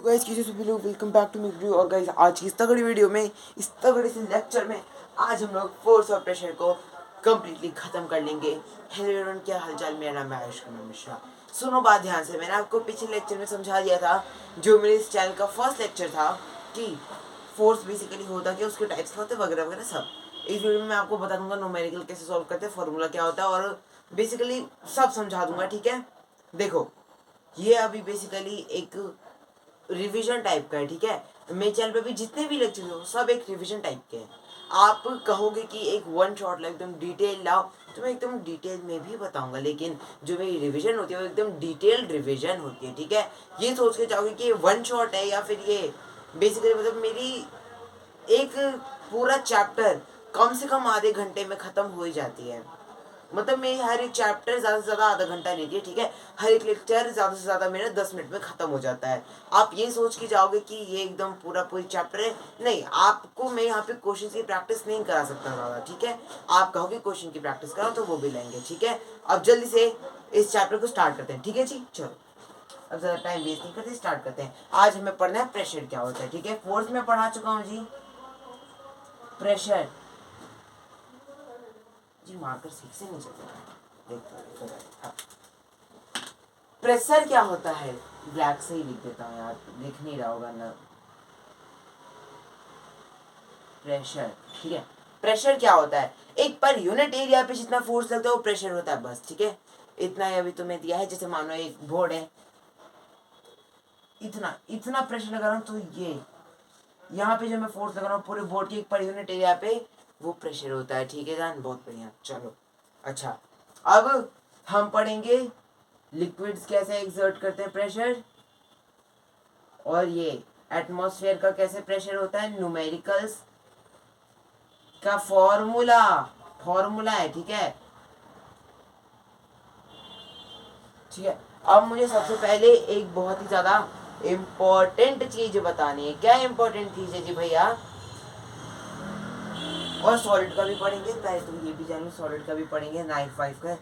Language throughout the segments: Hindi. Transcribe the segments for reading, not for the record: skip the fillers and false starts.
गाइस कैसे सभी लोग welcome back to my video. और गाइस आज की इस तगड़ी वीडियो में, इस तगड़े से लेक्चर में आज हम लोग फोर्स और प्रेशर को कम्प्लीटली खत्म कर लेंगे। हेलो एवरीवन, क्या हालचाल। मेरा नाम है आयुष कुमार मिश्रा। सुनो बात ध्यान से, मैंने आपको पिछले लेक्चर में समझा दिया था, जो मेरे इस चैनल का फर्स्ट लेक्चर था, कि फोर्स बेसिकली होता क्या, उसके टाइप्स होते वगैरह वगैरह सब। इस वीडियो में मैं आपको बता दूंगा न्यूमेरिकल कैसे सॉल्व करते हैं, फॉर्मूला क्या होता है, और बेसिकली सब समझा दूंगा। ठीक है, देखो ये अभी बेसिकली एक रिवीजन टाइप का है। ठीक है, मेरे चैनल पे भी जितने भी लेक्चर हो सब एक रिवीजन टाइप के हैं। आप कहोगे कि एक वन शॉट लाओ, एकदम डिटेल लाओ, तो मैं एकदम डिटेल में भी बताऊंगा, लेकिन जो मेरी रिवीजन होती है वो एकदम डिटेल्ड रिवीजन होती है। ठीक है, ये सोच के चाहोगे कि ये वन शॉट है या फिर ये बेसिकली मतलब मेरी एक पूरा चैप्टर कम से कम आधे घंटे में खत्म हो ही जाती है। मतलब मेरी हर एक चैप्टर ज़्यादा से ज़्यादा आधा घंटा लेती है। ठीक है, हर एक लेक्चर ज़्यादा से ज़्यादा मेरा 10 मिनट में ख़त्म हो जाता है। आप ये सोच के जाओगे कि ये एकदम पूरी चैप्टर है, नहीं। आपको मैं यहाँ पे क्वेश्चन की प्रैक्टिस नहीं करा सकता ज़्यादा। ठीक है, आप कहोगे क्वेश्चन की प्रैक्टिस करो तो वो भी लेंगे। ठीक है, अब जल्दी से इस चैप्टर को स्टार्ट करते हैं। ठीक है जी, चलो अब ज़्यादा टाइम वेस्ट नहीं करते, स्टार्ट करते हैं। आज हमें पढ़ना है प्रेशर क्या होता है। ठीक है, फोर्स में पढ़ा चुका हूँ जी, प्रेशर जी मार्कर ठीक से नहीं चलता, देखते हैं। प्रेशर क्या होता है, ब्लैक से ही लिख देता हूँ यार, लिख नहीं रहा होगा ना। प्रेशर, ठीक है, प्रेशर क्या होता है, एक पर यूनिट एरिया पे जितना फोर्स लगता है वो प्रेशर होता है, बस। ठीक है, इतना ही अभी तुम्हें दिया है। जैसे मानो एक बोर्ड है, इतना इतना प्रेशर लगा रहा हूँ, तो ये यहाँ पे जो मैं फोर्स लगा रहा हूँ पूरे बोर्ड के एक पर यूनिट एरिया पे, वो प्रेशर होता है। ठीक है जान, बहुत बढ़िया। चलो अच्छा, अब हम पढ़ेंगे लिक्विड्स कैसे एक्सर्ट करते हैं प्रेशर, और ये एटमॉस्फेयर का कैसे प्रेशर होता है, न्यूमेरिकल्स का फॉर्मूला है। ठीक है, ठीक है। अब मुझे सबसे पहले एक बहुत ही ज्यादा इम्पोर्टेंट चीज बतानी है। क्या इम्पोर्टेंट चीज है जी भैया, और सॉलिड का भी पढ़ेंगे, पहले तो ये भी जानिए सॉलिड का भी पढ़ेंगे, नाइफ वाइफ का।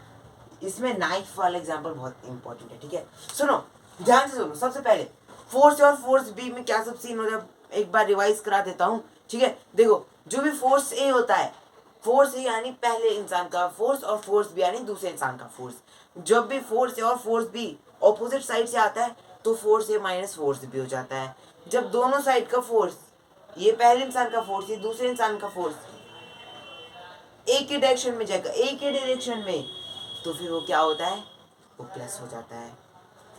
इसमें नाइफ वाला एग्जाम्पल बहुत इंपॉर्टेंट है। ठीक है, सुनो ध्यान से सुनो। सबसे पहले फोर्स और फोर्स बी में क्या सब सीन होता है, एक बार रिवाइज करा देता हूँ। ठीक है, देखो जो भी फोर्स ए होता है, फोर्स ए यानी पहले इंसान का फोर्स, और फोर्स बी यानी दूसरे इंसान का फोर्स। जब भी फोर्स ए और फोर्स बी ऑपोजिट साइड से आता है तो फोर्स ए माइनस फोर्स बी हो जाता है। जब दोनों साइड का फोर्स, ये पहले इंसान का फोर्स, ये दूसरे इंसान का फोर्स, एक ही डायरेक्शन में जाएगा, एक ही डायरेक्शन में, तो फिर वो क्या होता है, वो प्लस हो जाता है।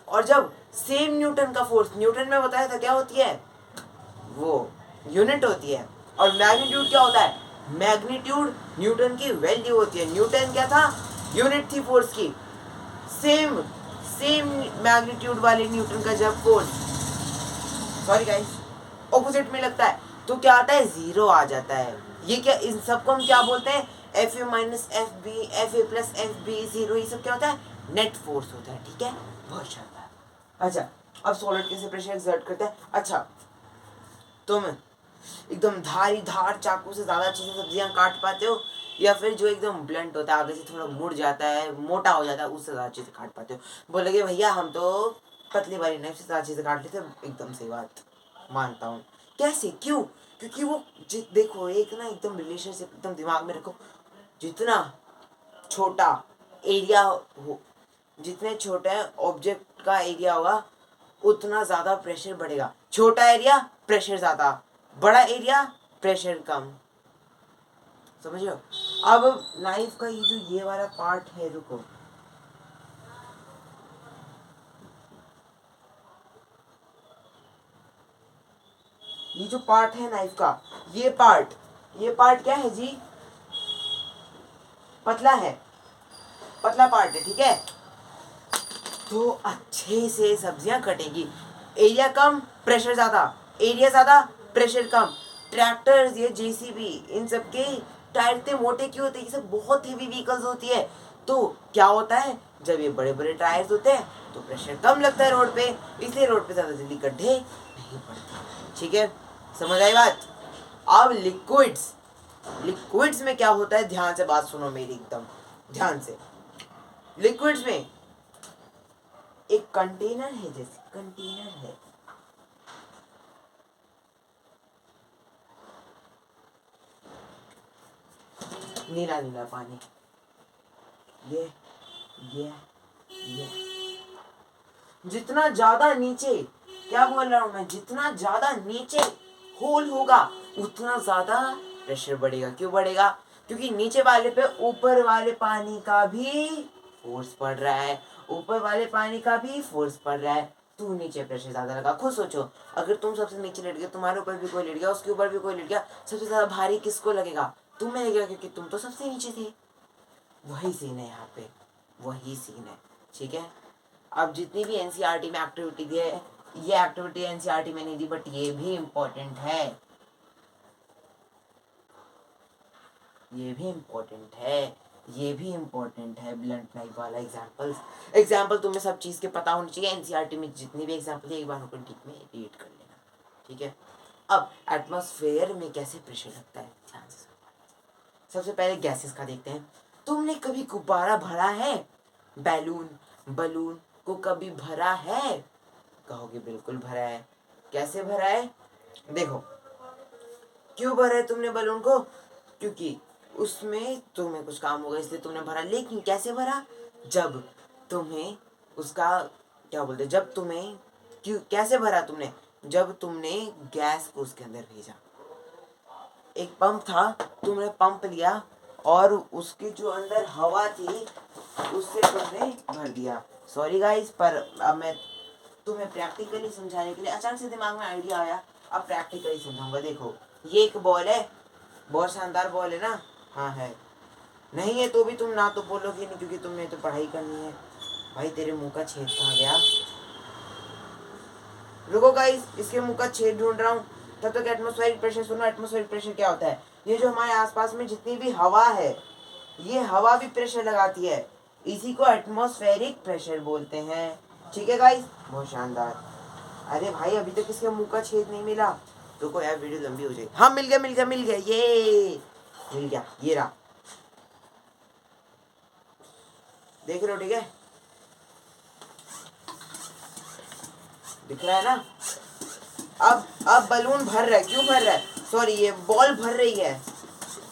और जब सेम न्यूटन का फोर्स, न्यूटन में बताया था क्या होती है, वो यूनिट होती है। और मैग्नीट्यूड क्या होता है, मैग्नीट्यूड न्यूटन की वैल्यू होती है। न्यूटन क्या था, यूनिट थी फोर्स की। सेम सेम मैग्नीट्यूड वाले न्यूटन का जब फोर्स, सॉरी गाइस, ऑपोजिट में लगता है तो क्या आता है, जीरो आ जाता है। ये क्या, इन सबको हम क्या बोलते हैं, F A minus F B, F A plus F B, zero, ये सब क्या होता है, नेट फोर्स होता है। ठीक है, बहुत शानदार। अच्छा, अब सॉलिड कैसे प्रेशर एक्सर्ट करते हैं। अच्छा, तुम एकदम धार चाकू से ज्यादा अच्छे से सब्जियां काट पाते हो, या फिर जो एकदम ब्लंट होता है, आगे से थोड़ा मुड़ जाता है, मोटा हो जाता है, उससे ज्यादा अच्छे से काट पाते हो। बोलोगे भैया हम तो पतली वाली नाइफ से ज्यादा अच्छे से काट लेते हैं, एकदम सही बात मानता हूँ। कैसे, क्यों, क्योंकि वो देखो एक ना एकदम रिलेशनशिप एकदम दिमाग में रखो, जितना छोटा एरिया हो, जितने छोटे ऑब्जेक्ट का एरिया होगा उतना ज्यादा प्रेशर बढ़ेगा। छोटा एरिया प्रेशर ज्यादा, बड़ा एरिया प्रेशर कम। समझ रहे हो। अब नाइफ का ये जो ये वाला पार्ट है, रुको, ये जो पार्ट है नाइफ का, ये पार्ट क्या है जी, पतला है, पतला पार्ट है। ठीक है, तो अच्छे से सब्जियां कटेगी। एरिया कम प्रेशर ज्यादा, एरिया ज्यादा प्रेशर कम। ट्रैक्टर्स, ये जेसीबी, इन सब के टायर इतने मोटे क्यों होते हैं, ये सब बहुत हेवी व्हीकल्स होती है। तो क्या होता है, जब ये बड़े बड़े टायर्स होते हैं तो प्रेशर कम लगता है रोड पे, इसलिए रोड पे ज्यादा जल्दी गड्ढे नहीं पड़ते। ठीक है, समझ आई बात। अब लिक्विड्स में क्या होता है, ध्यान से बात सुनो मेरी, एकदम ध्यान से। लिक्विड्स में एक कंटेनर है, जैसे कंटेनर है, नीला नीला पानी, ये ये जितना ज्यादा नीचे, क्या बोल रहा हूं मैं, जितना ज्यादा नीचे होल होगा उतना ज्यादा प्रेशर बढ़ेगा। क्यों बढ़ेगा? क्योंकि नीचे वाले पे ऊपर वाले पानी का भी फोर्स पड़ रहा है, ऊपर वाले पानी का भी फोर्स पड़ रहा है, तू नीचे प्रेशर ज्यादा लगा। खुद सोचो, अगर तुम सबसे नीचे लेट गए, तुम्हारे ऊपर भी कोई लेट गया, उसके ऊपर भी कोई लेट गया, सबसे ज्यादा भारी किसको लगेगा? तुम्हें लगेगा, क्योंकि तुम तो सबसे नीचे थे। वही सीन है यहाँ पे, वही सीन है, ठीक है। अब जितनी भी एनसीईआरटी में एक्टिविटी दी है, ये एक्टिविटी एनसीईआरटी में नहीं दी, बट ये भी इम्पोर्टेंट है, ये भी इम्पोर्टेंट है, ये भी इम्पोर्टेंट है। ब्लंट नाइफ वाला एग्जाम्पल तुम्हें सब चीज़ के पता होनी चाहिए। एनसीईआरटी में जितनी भी एग्जाम्पल है एक बार होकर ठीक में रीड कर लेना, ठीक है। अब एटमॉस्फेयर में कैसे प्रेशर लगता है, ध्यान से सबसे पहले गैसेस का देखते हैं। तुमने कभी गुब्बारा भरा है? बैलून, बलून को कभी भरा है? कहोगे बिल्कुल भरा है। कैसे भरा है? देखो, क्यों भरा है तुमने बलून को? क्योंकि उसमें तुम्हें कुछ काम होगा इसलिए तुमने भरा। लेकिन कैसे भरा? जब तुम्हें उसका क्या बोलते, जब तुम्हें, क्यों कैसे भरा तुमने? जब तुमने गैस को उसके अंदर भेजा। एक पंप था, तुमने पंप लिया और उसके जो अंदर हवा थी उससे तुमने भर दिया। सॉरी गाइस, पर अब मैं तुम्हें प्रैक्टिकली समझाने के लिए अचानक से दिमाग में आइडिया आया, अब प्रैक्टिकली समझाऊंगा। देखो, ये एक बॉल है, बहुत शानदार बॉल है ना? हाँ है। नहीं है तो भी तुम ना तो बोलोगे नहीं, क्योंकि तुम्हें तो पढ़ाई करनी है। भाई तेरे मुंह का छेद कहाँ गया? रुको गाइस, इसके मुंह का छेद ढूंढ रहा हूँ। तब तक एटमॉस्फेरिक प्रेशर सुनो। एटमॉस्फेरिक प्रेशर क्या होता है? ये जो हमारे आसपास में जितनी भी हवा है, ये हवा भी प्रेशर लगाती है, इसी को एटमॉस्फेरिक प्रेशर बोलते हैं, ठीक है गाइस? बहुत शानदार। अरे भाई अभी तक इसके मुंह का छेद नहीं मिला। रुको यार, वीडियो लंबी हो जाएगी। हाँ मिल गया, मिल गया, मिल गया, ये मिल गया, ये रहा, देख रहे हो? ठीक है, दिख रहा है ना? अब बलून भर रहा है। क्यों भर रहा है? सॉरी, ये बॉल भर रही है।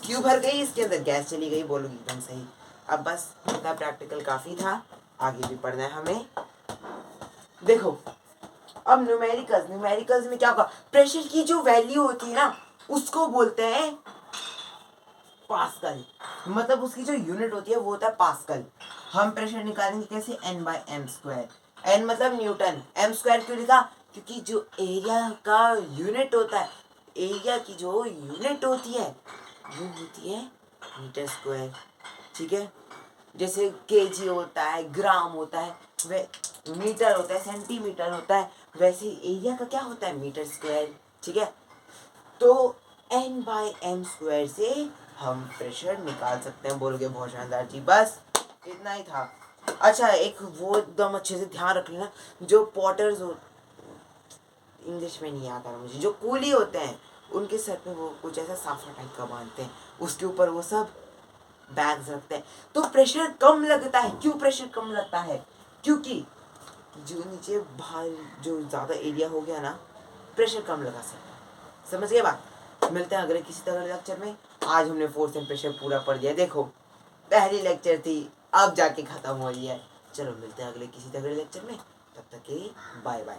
क्यों भर गई? इसके अंदर गैस चली गई। बोलोगी एकदम सही। अब बस इतना प्रैक्टिकल काफी था, आगे भी पढ़ना है हमें। देखो, अब न्यूमेरिकल्स में क्या होगा? प्रेशर की जो वैल्यू होती है ना, उसको बोलते हैं पास्कल। मतलब उसकी जो यूनिट होती है वो होता है पास्कल। हम प्रेशर निकालेंगे कैसे? N/m²। N मतलब न्यूटन, m² क्यों लिखा? क्योंकि जो एरिया का यूनिट होता है, एरिया की जो यूनिट होती है वो होती है मीटर स्क्वायर, ठीक है। जैसे केजी होता है, ग्राम होता है, वे मीटर होता है, सेंटीमीटर होता है, वैसे एरिया का क्या होता है? मीटर स्क्वायर, ठीक है। तो N/m² से हम प्रेशर निकाल सकते हैं। बोल के बहुत शानदार जी, बस इतना ही था। अच्छा, एक वो एकदम अच्छे से ध्यान रख लेना, जो पॉटर्स हो, इंग्लिश में नहीं आता मुझे, जो कूली होते हैं, उनके सर पे वो कुछ ऐसा साफा टाइप का बांधते हैं, उसके ऊपर वो सब बैग्स रखते हैं, तो प्रेशर कम लगता है। क्यों प्रेशर कम लगता है? क्योंकि जो नीचे बाहर जो ज़्यादा एरिया हो गया ना, प्रेशर कम लगा सकता है। समझ गए बात? मिलते हैं अगले किसी तरह लेक्चर में। आज हमने फोर्स एंड प्रेशर पूरा पढ़ दिया। देखो, पहली लेक्चर थी, अब जाके ख़त्म हो रही है। चलो मिलते हैं अगले किसी तरह लेक्चर में, तब तक के लिए बाय बाय।